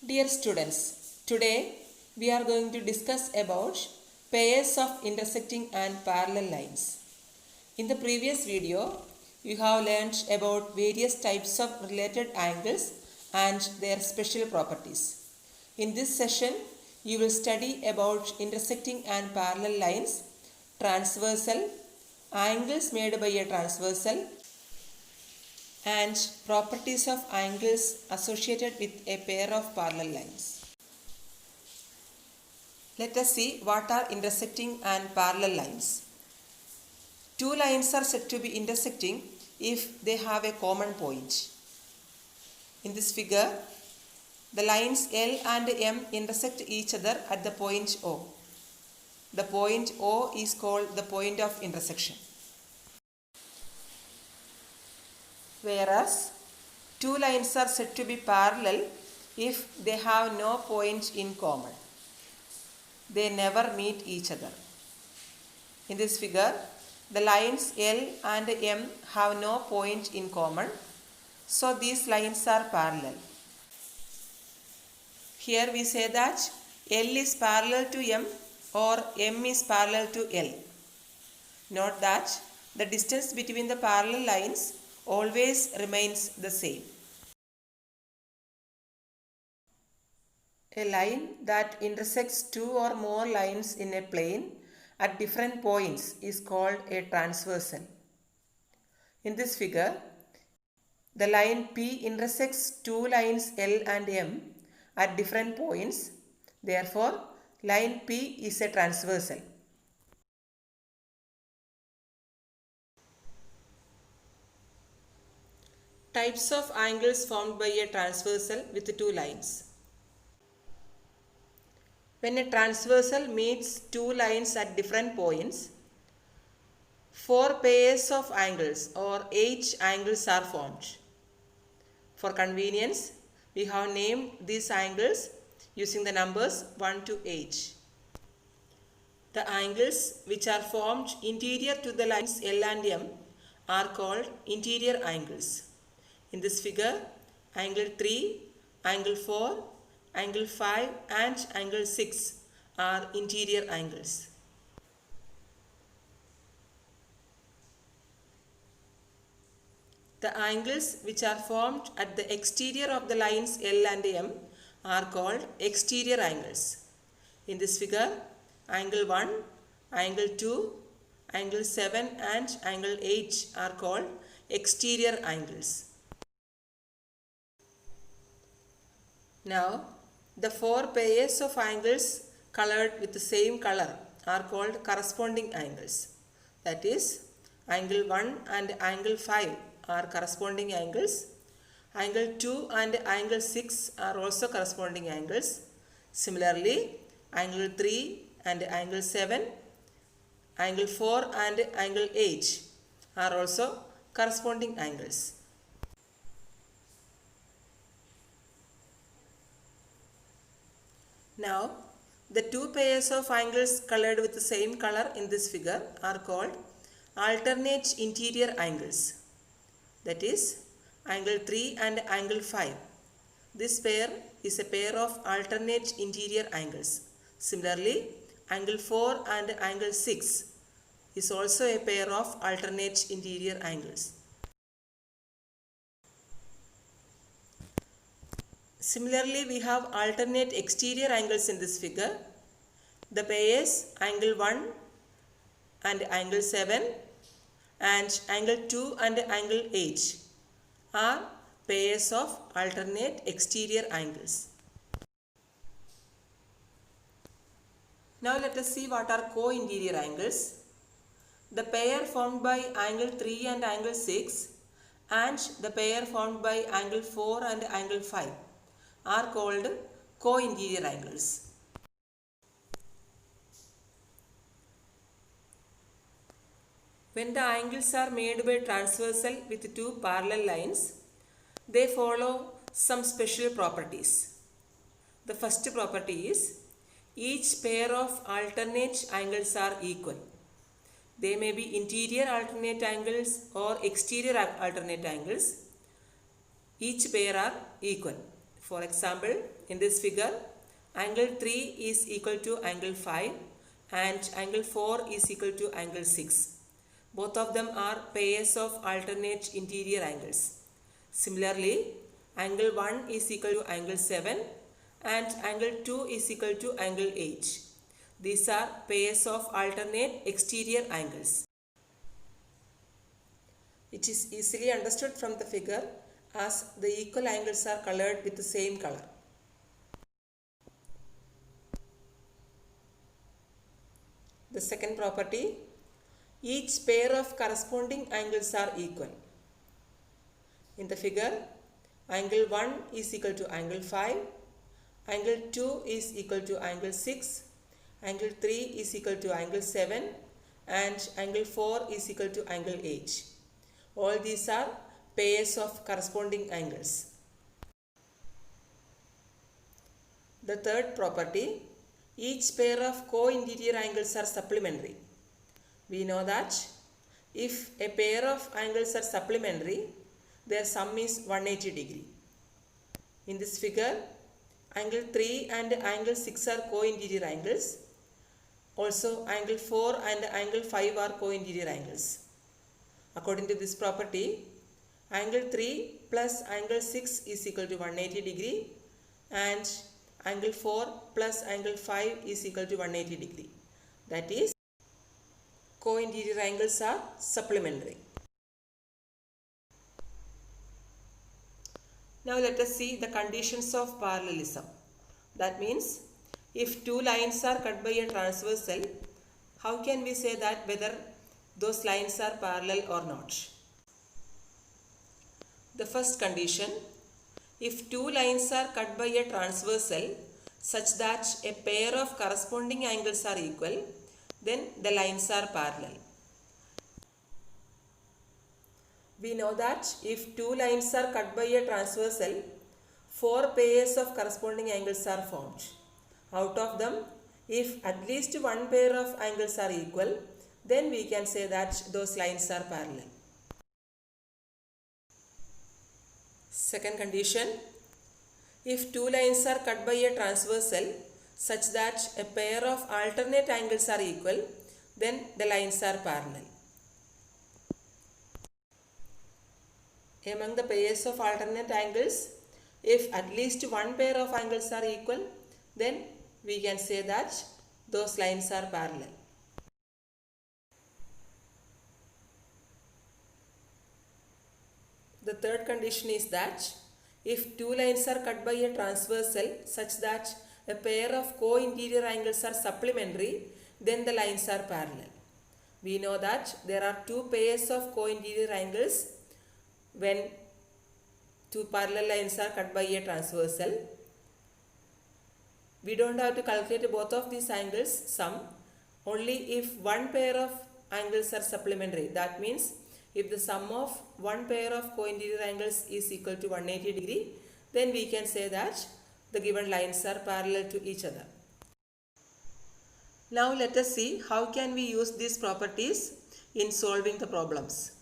Dear students, today we are going to discuss about pairs of intersecting and parallel lines. In the previous video, you have learned about various types of related angles and their special properties. In this session, you will study about intersecting and parallel lines, transversal, angles made by a transversal, and properties of angles associated with a pair of parallel lines. Let us see what are intersecting and parallel lines. Two lines are said to be intersecting if they have a common point. In this figure, the lines L and M intersect each other at the point O. The point O is called the point of intersection. Whereas, two lines are said to be parallel if they have no point in common. They never meet each other. In this figure, the lines L and M have no point in common, so these lines are parallel. Here we say that L is parallel to M or M is parallel to L. Note that the distance between the parallel lines always remains the same. A line that intersects two or more lines in a plane at different points is called a transversal. In this figure, the line P intersects two lines L and M at different points. Therefore, line P is a transversal. Types of angles formed by a transversal with two lines. When a transversal meets two lines at different points, four pairs of angles or 8 angles are formed. For convenience, we have named these angles using the numbers 1 to 8. The angles which are formed interior to the lines L and M are called interior angles. In this figure, angle 3, angle 4, angle 5 and angle 6 are interior angles. The angles which are formed at the exterior of the lines L and M are called exterior angles. In this figure, angle 1, angle 2, angle 7 and angle 8 are called exterior angles. Now, the four pairs of angles colored with the same color are called corresponding angles. That is, angle 1 and angle 5 are corresponding angles. Angle 2 and angle 6 are also corresponding angles. Similarly, angle 3 and angle 7, angle 4 and angle 8 are also corresponding angles. Now, the two pairs of angles colored with the same color in this figure are called alternate interior angles. That is, angle 3 and angle 5. This pair is a pair of alternate interior angles. Similarly, angle 4 and angle 6 is also a pair of alternate interior angles. Similarly, we have alternate exterior angles in this figure. The pairs angle 1 and angle 7 and angle 2 and angle 8 are pairs of alternate exterior angles. Now let us see what are co-interior angles. The pair formed by angle 3 and angle 6 and the pair formed by angle 4 and angle 5 are called co-interior angles. When the angles are made by transversal with two parallel lines, they follow some special properties. The first property is each pair of alternate angles are equal. They may be interior alternate angles or exterior alternate angles. Each pair are equal. For example, in this figure, angle 3 is equal to angle 5 and angle 4 is equal to angle 6. Both of them are pairs of alternate interior angles. Similarly, angle 1 is equal to angle 7 and angle 2 is equal to angle 8. These are pairs of alternate exterior angles. It is easily understood from the figure as the equal angles are colored with the same color. The second property, each pair of corresponding angles are equal. In the figure, angle 1 is equal to angle 5, angle 2 is equal to angle 6, angle 3 is equal to angle 7 and angle 4 is equal to angle 8. All these are pairs of corresponding angles. The third property, each pair of co-interior angles are supplementary. We know that if a pair of angles are supplementary, their sum is 180 degree. In this figure, angle 3 and angle 6 are co-interior angles. Also, angle 4 and angle 5 are co-interior angles. According to this property, angle 3 plus angle 6 is equal to 180 degree and angle 4 plus angle 5 is equal to 180 degree. That is, co-interior angles are supplementary. Now let us see the conditions of parallelism. That means, if two lines are cut by a transversal, how can we say that whether those lines are parallel or not? The first condition, if two lines are cut by a transversal such that a pair of corresponding angles are equal, then the lines are parallel. We know that if two lines are cut by a transversal, four pairs of corresponding angles are formed. Out of them, if at least one pair of angles are equal, then we can say that those lines are parallel. Second condition, if two lines are cut by a transversal such that a pair of alternate angles are equal, then the lines are parallel. Among the pairs of alternate angles, if at least one pair of angles are equal, then we can say that those lines are parallel. The third condition is that if two lines are cut by a transversal such that a pair of co-interior angles are supplementary, then the lines are parallel. We know that there are two pairs of co-interior angles when two parallel lines are cut by a transversal. We don't have to calculate both of these angles sum, only if one pair of angles are supplementary. That means if the sum of one pair of co-interior angles is equal to 180 degree, then we can say that the given lines are parallel to each other. Now let us see how can we use these properties in solving the problems.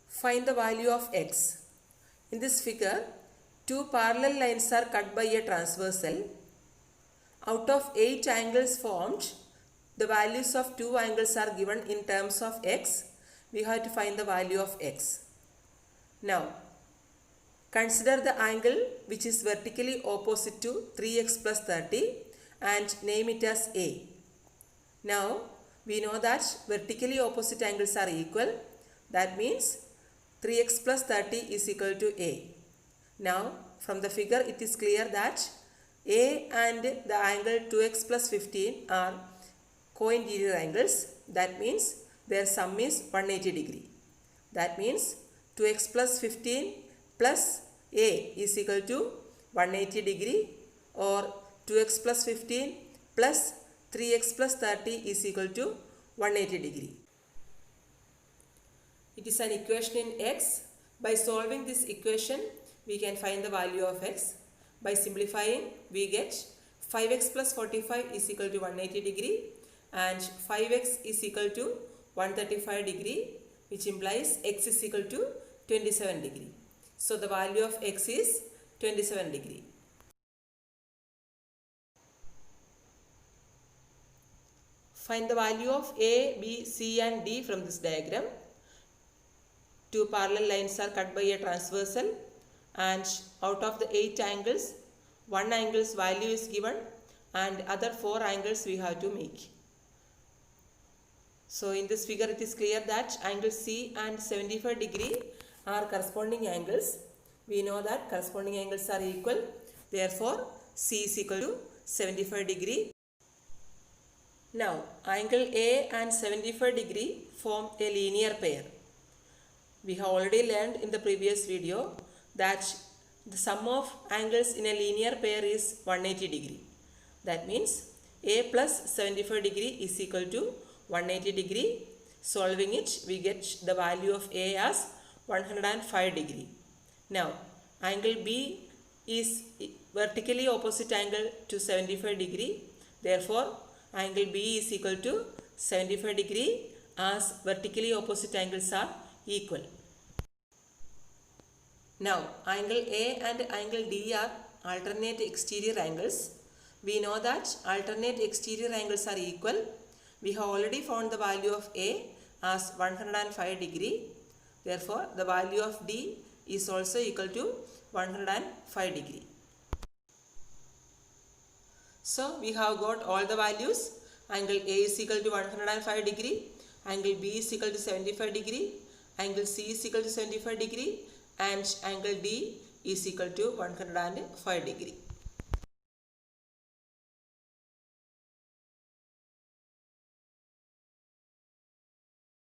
Find the value of x. In this figure, two parallel lines are cut by a transversal. Out of 8 angles formed, the values of two angles are given in terms of x. We have to find the value of x. Now, consider the angle which is vertically opposite to 3x plus 30 and name it as A. Now, we know that vertically opposite angles are equal. That means 3x plus 30 is equal to A. Now, from the figure it is clear that A and the angle 2x plus 15 are co-interior angles. That means their sum is 180 degree. That means 2x plus 15 plus A is equal to 180 degree, or 2x plus 15 plus 3x plus 30 is equal to 180 degree. It is an equation in x. By solving this equation, we can find the value of x. By simplifying, we get 5x plus 45 is equal to 180 degree and 5x is equal to 135 degree, which implies x is equal to 27 degree. So the value of x is 27 degree. Find the value of A, B, C and D from this diagram. Two parallel lines are cut by a transversal, and out of the 8 angles, one angle's value is given and other 4 angles we have to make. So in this figure it is clear that angle C and 75 degree are corresponding angles. We know that corresponding angles are equal. Therefore C is equal to 75 degree. Now angle A and 75 degree form a linear pair. We have already learned in the previous video that the sum of angles in a linear pair is 180 degree. That means A plus 75 degree is equal to 180 degree. Solving it, we get the value of A as 105 degree. Now angle B is vertically opposite angle to 75 degree. Therefore angle B is equal to 75 degree as vertically opposite angles are equal. Now angle A and angle D are alternate exterior angles. We know that alternate exterior angles are equal. We have already found the value of A as 105 degree. Therefore the value of D is also equal to 105 degree. So we have got all the values. Angle A is equal to 105 degree, angle B is equal to 75 degree, angle C is equal to 75 degree, and angle D is equal to 105 degree.